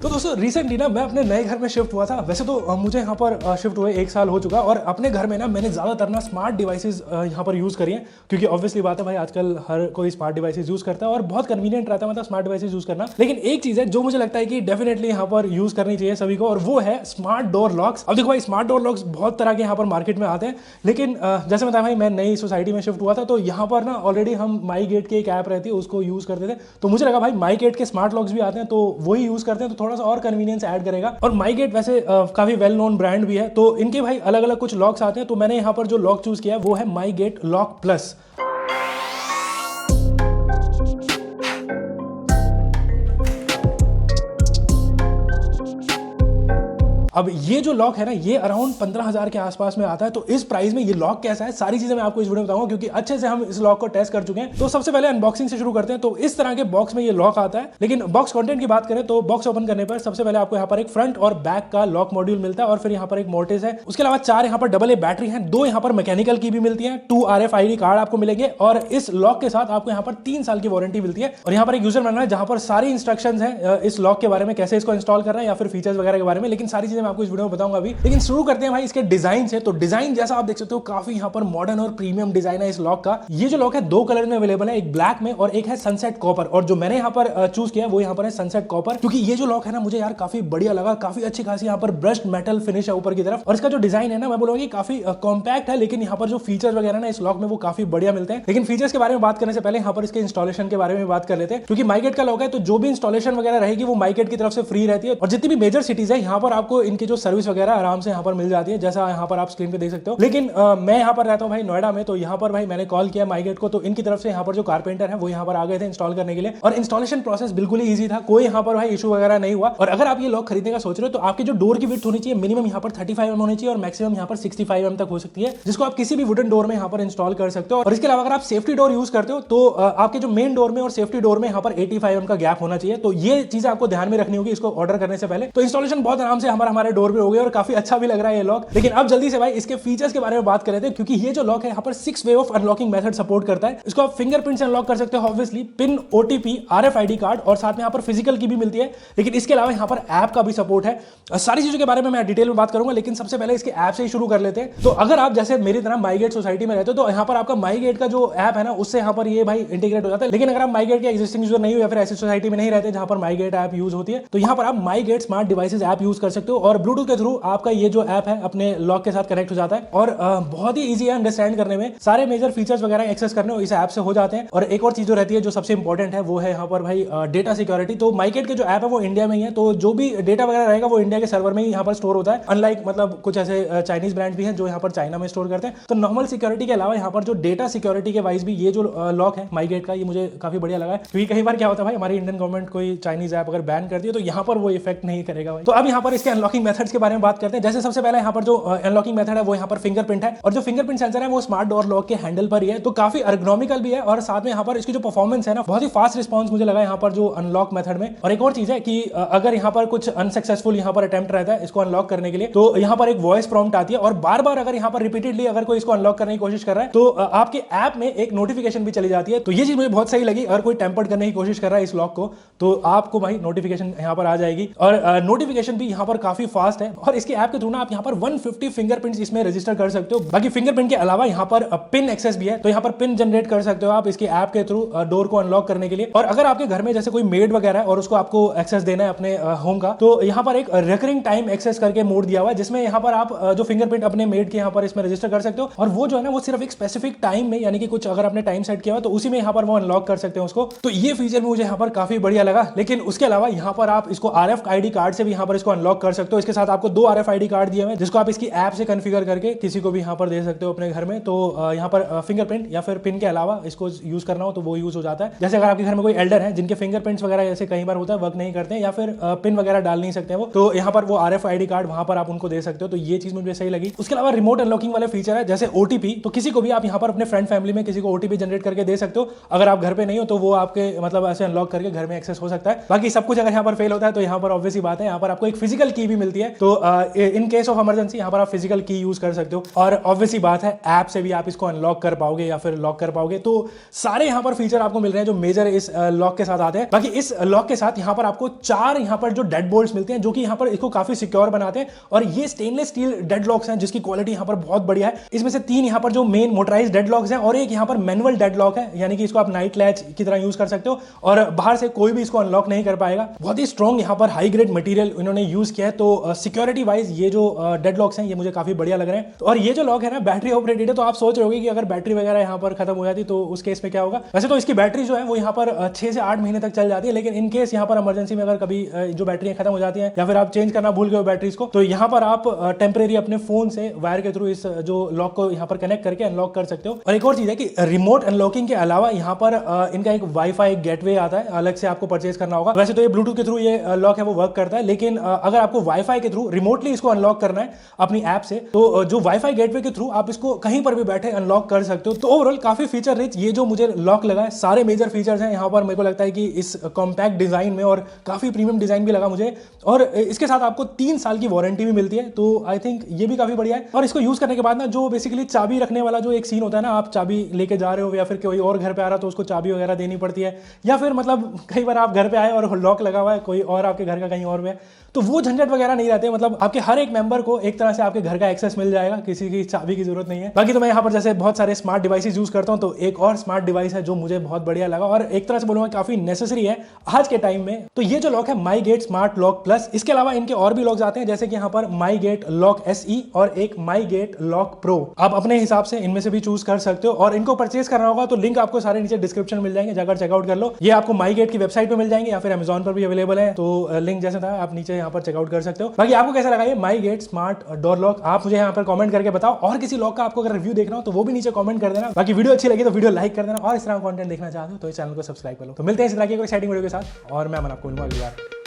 तो दोस्तों रिसेंटली ना मैं अपने नए घर में शिफ्ट हुआ था। वैसे तो मुझे यहाँ पर शिफ्ट हुए 1 साल हो चुका और अपने घर में ना मैंने ज़्यादातर ना स्मार्ट डिवाइसेस यहाँ पर यूज़ करी हैं, क्योंकि ऑब्वियसली बात है भाई आजकल हर कोई स्मार्ट डिवाइसेस यूज़ करता है और बहुत कन्वीनियंट रहता है मतलब स्मार्ट डिवाइसेस यूज़ करना। लेकिन एक चीज़ है जो मुझे लगता है कि डेफिनेटली यहाँ पर यूज़ करनी चाहिए सभी को, और वो है स्मार्ट डोर लॉक्स। अब देखो भाई स्मार्ट डोर लॉक्स बहुत तरह के यहाँ पर मार्केट में आते हैं, लेकिन जैसे बताया भाई मैं नई सोसाइटी में शिफ्ट हुआ था तो यहाँ पर ना ऑलरेडी हम माई गेट की एक ऐप रहती है उसको यूज़ करते थे। तो मुझे लगा भाई माई गेट के स्मार्ट लॉक्स भी आते हैं तो वही यूज़ करते हैं तो थोड़ा सा और कन्वीनियंस ऐड करेगा। और माई गेट वैसे काफी वेल नोन ब्रांड भी है, तो इनके भाई अलग अलग कुछ लॉक्स आते हैं। तो मैंने यहाँ पर जो लॉक चूज किया वो है माई गेट लॉक प्लस। अब ये जो लॉक है ना ये अराउंड 15,000 के आसपास में आता है। तो इस प्राइस में ये लॉक कैसा है सारी चीजें मैं आपको इस वीडियो में बताऊंगा, क्योंकि अच्छे से हम इस लॉक को टेस्ट कर चुके हैं। तो सबसे पहले अनबॉक्सिंग से शुरू करते हैं। तो इस तरह के बॉक्स में ये लॉक आता है, लेकिन बॉक्स कंटेंट की बात करें तो बॉक्स ओपन करने पर सबसे पहले आपको यहाँ पर एक फ्रंट और बैक का लॉक मॉड्यूल मिलता है और फिर यहाँ पर एक मोर्टिस है। उसके अलावा 4 यहाँ पर AA बैटरी है, 2 यहाँ पर मैकेनिकल की भी मिलती है, 2 RFID कार्ड आपको मिलेंगे और इस लॉक के साथ आपको यहाँ पर 3 साल की वारंटी मिलती है। और यहाँ पर एक यूजर मैनुअल है जहाँ पर सारी इंस्ट्रक्शंस है इस लॉक के बारे में, कैसे इसको इंस्टॉल करना है या फिर फीचर्स वगैरह के बारे में, लेकिन सारी चीजें मैं आपको इस वीडियो में बताऊंगा। लेकिन शुरू करते हैं भाई इसके डिजाइन से। तो डिजाइन जैसा आप देख सकते हो काफी यहाँ पर मॉडर्न और प्रीमियम डिजाइन है इस लॉक का। ये जो लॉक है 2 कलर में अवेलेबल है, एक ब्लैक में और एक है सनसेट कॉपर। और जो मैंने यहाँ पर चूज किया वो यहाँ पर है सनसेट कॉपर, क्योंकि ये जो लॉक है ना मुझे यार काफी बढ़िया लगा। काफी अच्छी खासी यहाँ पर ब्रश्ड मेटल फिनिश है ऊपर की तरफ, और इसका जो डिजाइन है ना मैं बोलूंगा काफी कॉम्पैक्ट है, लेकिन यहाँ पर जो फीचर वगैरह ना इस लॉक में वो काफी बढ़िया मिलते हैं। लेकिन फीचर्स के बारे में बात करने से पहले यहाँ पर इसके इंस्टॉलेशन के बारे में बात कर लेते हैं, क्योंकि माई गेट का लॉक है तो जो भी इंस्टॉलेशन वगैरह रहेगी वो माई गेट की तरफ से फ्री रहती है। और जितनी भी मेजर सिटीज है यहाँ पर आपको इनकी जो सर्विस वगैरह आराम से यहाँ पर मिल जाती है, जैसा यहाँ पर आप स्क्रीन पे देख सकते हो। लेकिन मैं यहाँ पर रहता हूँ भाई नोएडा में, तो यहाँ पर भाई मैंने कॉल किया माई गेट को, तो इनकी तरफ से यहाँ पर जो कारपेंटर है वो यहाँ पर आ गए थे इंस्टॉल करने के लिए। और इंस्टॉलेशन प्रोसेस बिल्कुल ही ईजी था, कोई यहाँ पर भाई इशू वगैरह नहीं हुआ। और अगर आप ये लॉक खरीदने का सोच रहे हो तो आपकी जो डोर की विड्थ होनी चाहिए मिनिमम यहाँ पर 35 mm होनी चाहिए और मैक्सिमम यहाँ पर 65 mm तक हो सकती है, जिसको आप किसी भी वुडन डोर में यहाँ पर इंस्टॉल कर सकते हो। और इसके अलावा अगर आप सेफ्टी डोर यूज करते हो तो आपके जो मेन डोर में और सेफ्टी डोर में यहाँ पर 85 mm का गैप होना चाहिए। तो ये चीजें आपको ध्यान में रखनी होगी इसको ऑर्डर करने से पहले। तो इंस्टॉलेशन बहुत आराम से हमारे डोर में हो गया और काफी अच्छा भी लग रहा है ये लॉक। लेकिन अब जल्दी से भाई इसके फीचर्स के बारे में बात कर लेते हैं, क्योंकि ये जो लॉक है यहाँ पर 6 way of unlocking method support करता है। इसको आप फिंगरप्रिंट से अनलॉक कर सकते हो, obviously pin, OTP, RFID card और साथ में यहाँ पर फिजिकल की भी मिलती है। लेकिन इसके अलावा यहाँ पर ऐप का भी सपोर्ट है। सारी चीजों के बारे में मैं डिटेल में बात करूंगा, लेकिन सबसे पहले इसके ऐप से ही शुरू कर लेते हैं। तो अगर आप जैसे मेरी तरह माई गेट सोसाइटी में रहते हो तो यहाँ पर आपका माई गेट का जो ऐप है ना उससे यहाँ पर ये भाई इंटीग्रेट हो जाता है। लेकिन अगर आप माई गेट के एग्जिस्टिंग यूजर नहीं हो या फिर ऐसी सोसाइटी में नहीं रहते जहाँ पर माई गेट ऐप यूज होती है, तो यहाँ पर आप MyGate smart devices app use कर सकते हो और ब्लूटूथ के थ्रू आपका ये जो ऐप है अपने लॉक के साथ कनेक्ट हो जाता है। और बहुत ही ईजी है अंडरस्टैंड करने में, सारे मेजर फीचर्स वगैरह एक्सेस करने इस ऐप से हो जाते हैं। और एक और चीज जो रहती है जो सबसे इंपॉर्टेंट है वो है यहाँ पर भाई डेटा सिक्योरिटी। तो माई गेट के जो ऐप है वो इंडिया में ही है, तो जो भी डेटा वगैरह रहेगा वो इंडिया के सर्वर में ही यहाँ पर स्टोर होता है। अनलाइक मतलब कुछ ऐसे चाइनीज ब्रांड भी हैं जो यहाँ पर चाइना में स्टोर करते हैं। तो नॉर्मल सिक्योरिटी के अलावा यहाँ पर जो डेटा सिक्योरिटी के वाइज भी ये जो लॉक है माई गेट का ये मुझे काफी बढ़िया लगा है, क्योंकि कई बार क्या होता है भाई हमारी इंडियन गवर्नमेंट कोई चाइनीज ऐप अगर बैन करती है तो यहाँ पर वो इफेक्ट नहीं करेगा भाई। तो अब यहाँ पर इसके अनलॉकिंग मेथड्स के बारे में बात करते हैं। जैसे सबसे पहले यहाँ पर जो अनलॉकिंग मेथड है वो यहाँ पर फिंगरप्रिंट है, और जो फिंगरप्रिंट सेंसर है वो स्मार्ट डोर लॉक के हैंडल पर ही है, तो काफी अर्गोनॉमिकल भी है। और साथ में यहाँ पर इसकी जो परफॉर्मेंस है ना बहुत ही फास्ट रिस्पॉन्स मुझे लगा यहाँ पर जो अनलॉक मेथड में। और एक और चीज है कि अगर यहाँ पर कुछ अनसक्सेसफुल यहाँ पर अटेम्प्ट रहता है इसको अनलॉक करने के लिए, तो यहाँ पर एक वॉइस प्रॉम्प्ट आती है और बार बार अगर यहाँ पर रिपीटेडली अगर कोई इसको अनलॉक करने की कोशिश कर रहा है तो आपके ऐप में एक नोटिफिकेशन भी चली जाती है। तो ये चीज मुझे बहुत सही लगी, अगर कोई टेम्पर्ड करने की कोशिश कर रहा है इस लॉक को तो आपको भाई नोटिफिकेशन यहाँ पर आ जाएगी। और नोटिफिकेशन भी यहाँ पर काफी फास्ट है, और इसके ऐप के थ्रू ना आप यहाँ पर 150 फिंगरप्रिंट्स इसमें रजिस्टर कर सकते हो। बाकी फिंगरप्रिंट के अलावा यहाँ पर पिन एक्सेस भी है, तो यहाँ पर पिन जनरेट कर सकते हो आप इसके ऐप के थ्रू डोर को अनलॉक करने के लिए। और अगर आपके घर में जैसे कोई मेड वगैरह है और उसको आपको एक्सेस देना है अपने होम का, तो यहाँ पर एक रिकरिंग टाइम एक्सेस करके मोड दिया हुआ है, जिसमें यहाँ पर आप जो फिंगरप्रिंट अपने मेड के यहाँ पर इसमें रजिस्टर कर सकते हो। और वो जो है ना वो सिर्फ एक स्पेसिफिक टाइम में, यानी कि कुछ अगर आपने टाइम सेट किया हुआ तो उसी में यहाँ पर वो अनलॉक कर सकते हो उसको। तो ये फीचर मुझे यहाँ पर काफी बढ़िया लगा। लेकिन उसके अलावा यहाँ पर आप इसको RFID कार्ड से भी यहाँ पर इसको अनलॉक कर सकते हो। इसके साथ आपको 2 RFID कार्ड दिए हुए हैं जिसको आप इसकी ऐप से कॉन्फ़िगर करके किसी को भी यहाँ पर दे सकते हो अपने घर में। तो यहाँ पर फिंगरप्रिंट या फिर पिन के अलावा इसको यूज करना हो तो वो यूज हो जाता है। जैसे अगर आपके घर में कोई एल्डर है जिनके फिंगरप्रिंट्स वगैरह जैसे कई बार होता है वर्क नहीं करते हैं या फिर पिन वगैरह डाल नहीं सकते वो, तो यहाँ पर वो RFID कार्ड वहां पर आप उनको दे सकते हो। तो ये चीज मुझे सही लगी। उसके अलावा रिमोट अनलॉकिंग वाले फीचर है जैसे OTP, तो किसी को भी आप यहाँ पर अपने फ्रेंड फैमिली में किसी को OTP जनरेट करके दे सकते हो। अगर आप घर पे नहीं हो तो वो आपके मतलब ऐसे अनलॉक करके घर में एक्सेस हो सकता है। बाकी सब कुछ अगर यहाँ पर फेल होता है तो यहाँ पर ऑब्वियसली बात है यहाँ पर आपको एक फिजिकल की भी मिलती है। तो इन केस ऑफ इमरजेंसी यहाँ पर आप फिजिकल की यूज कर सकते हो, और ऑब्वियसली बात है ऐप से भी आप इसको अनलॉक कर पाओगे या फिर लॉक कर पाओगे। तो सारे यहाँ पर फीचर आपको मिल रहे हैं जो मेजर इस लॉक के साथ आते हैं। बाकी इस लॉक के साथ यहाँ पर आपको 4 यहाँ पर जो डेड बोल्ट्स मिलते हैं, जो कि यहाँ पर इसको काफी सिक्योर बनाते हैं, और ये स्टेनलेस स्टील डेड लॉक्स हैं जिसकी क्वालिटी यहाँ पर बहुत बढ़िया है। इसमें से 3 यहाँ पर जो मेन मोटराइज डेड लॉक्स हैं और एक यहाँ पर मैनुअल डेड लॉक है, यानी कि इसको आप नाइट लैच की तरह यूज कर सकते हो और बाहर से कोई भी इसको अनलॉक नहीं कर पाएगा। बहुत ही स्ट्रॉन्ग यहाँ पर हाई ग्रेड मटेरियल इन्होंने यूज किया है। तो सिक्योरिटी वाइज ये जो डेड लॉक्स हैं ये मुझे काफी बढ़िया लग रहे हैं। और ये जो लॉक है ना बैटरी ऑपरेटेड है, तो आप सोच रहे होगे कि अगर बैटरी वगैरह यहाँ पर खत्म हो जाती तो उस केस में क्या होगा। वैसे तो इसकी बैटरी जो है वो यहाँ पर 6 से 8 महीने तक चल जाती है, लेकिन इन केस यहाँ पर इमरजेंसी में अगर कभी जो बैटरी खत्म हो जाती है या फिर आप चेंज करना भूल गए बैटरीज को, तो यहाँ पर आप टेम्परेरी अपने फोन से वायर के थ्रू इस जो लॉक को यहाँ पर कनेक्ट करके अनलॉक कर सकते हो। और एक और चीज है कि रिमोट अनलॉकिंग के अलावा यहाँ पर इनका एक वाईफाई गेटवे आता है, अलग से आपको परचेज करना होगा। वैसे तो ये ब्लूटूथ के थ्रू ये लॉक है वो वर्क करता है, लेकिन अगर आपको वाईफाई के थ्रू रिमोटली इसको अनलॉक करना है अपनी ऐप से, तो जो वाईफाई गेटवे के थ्रू आप इसको कहीं पर भी बैठे अनलॉक कर सकते हो। तो ओवरऑल काफी फीचर रिच ये जो मुझे लॉक लगा है, सारे मेजर फीचर्स हैं यहाँ पर। मेरे को लगता है कि इस कॉम्पैक्ट डिजाइन में और काफी प्रीमियम डिजाइन भी लगा मुझे, और इसके साथ आपको 3 साल की वारंटी भी मिलती है। तो आई थिंक ये भी काफी बढ़िया है। और इसको यूज करने के बाद ना जो बेसिकली चाबी रखने वाला जो एक सीन होता है ना, आप चाबी लेके जा रहे हो या फिर कोई और घर पे आ रहा तो उसको चाबी वगैरह देनी पड़ती है, या फिर मतलब कई बार आप घर पे आए और लॉक लगा हुआ है कोई और आपके घर का कहीं और में, तो वो झंझट वगैरह नहीं रहते। मतलब आपके हर एक मेंबर को एक तरह से आपके घर का एक्सेस मिल जाएगा, किसी की चाबी की जरूरत नहीं है। बाकी तो मैं यहाँ पर जैसे बहुत सारे स्मार्ट डिवाइसेस यूज करता हूँ, तो एक और स्मार्ट डिवाइस है जो मुझे बहुत बढ़िया लगा और एक तरह से बोलूंगा काफी नेसेसरी है आज के टाइम में। तो ये जो लॉक है माई गेट स्मार्ट लॉक प्लस। इसके अलावा इनके और भी लॉक्स आते हैं, जैसे कि यहाँ पर माई गेट लॉक SE और एक माई गेट लॉक प्रो। आप अपने हिसाब से इनमें से भी चूज कर सकते हो, और इनको परचेज करना होगा तो लिंक आपको सारे नीचे डिस्क्रिप्शन मिल जाएंगे, जाकर चेकआउट कर लो। ये आपको माई गेट की वेबसाइट पे मिल जाएंगे या फिर अमेजॉन पर भी अवेलेबल है, तो लिंक जैसे था आप नीचे यहाँ पर चेकआउट कर सकते हो। बाकी आपको कैसा लगा ये माई गेट स्मार्ट डोर लॉक, आप मुझे यहाँ पर कमेंट करके बताओ। और किसी लॉक का आपको अगर रिव्यू देखना हो तो वो भी नीचे कमेंट कर देना। बाकी वीडियो अच्छी लगी तो वीडियो लाइक कर देना, और इस तरह का कंटेंट देखना चाहते हो तो इस चैनल को सब्सक्राइब कर लो। तो मिलते हैं इस तरह की एक्साइटिंग वीडियो के साथ, और मैं आपको मिलूंगा अगली बार।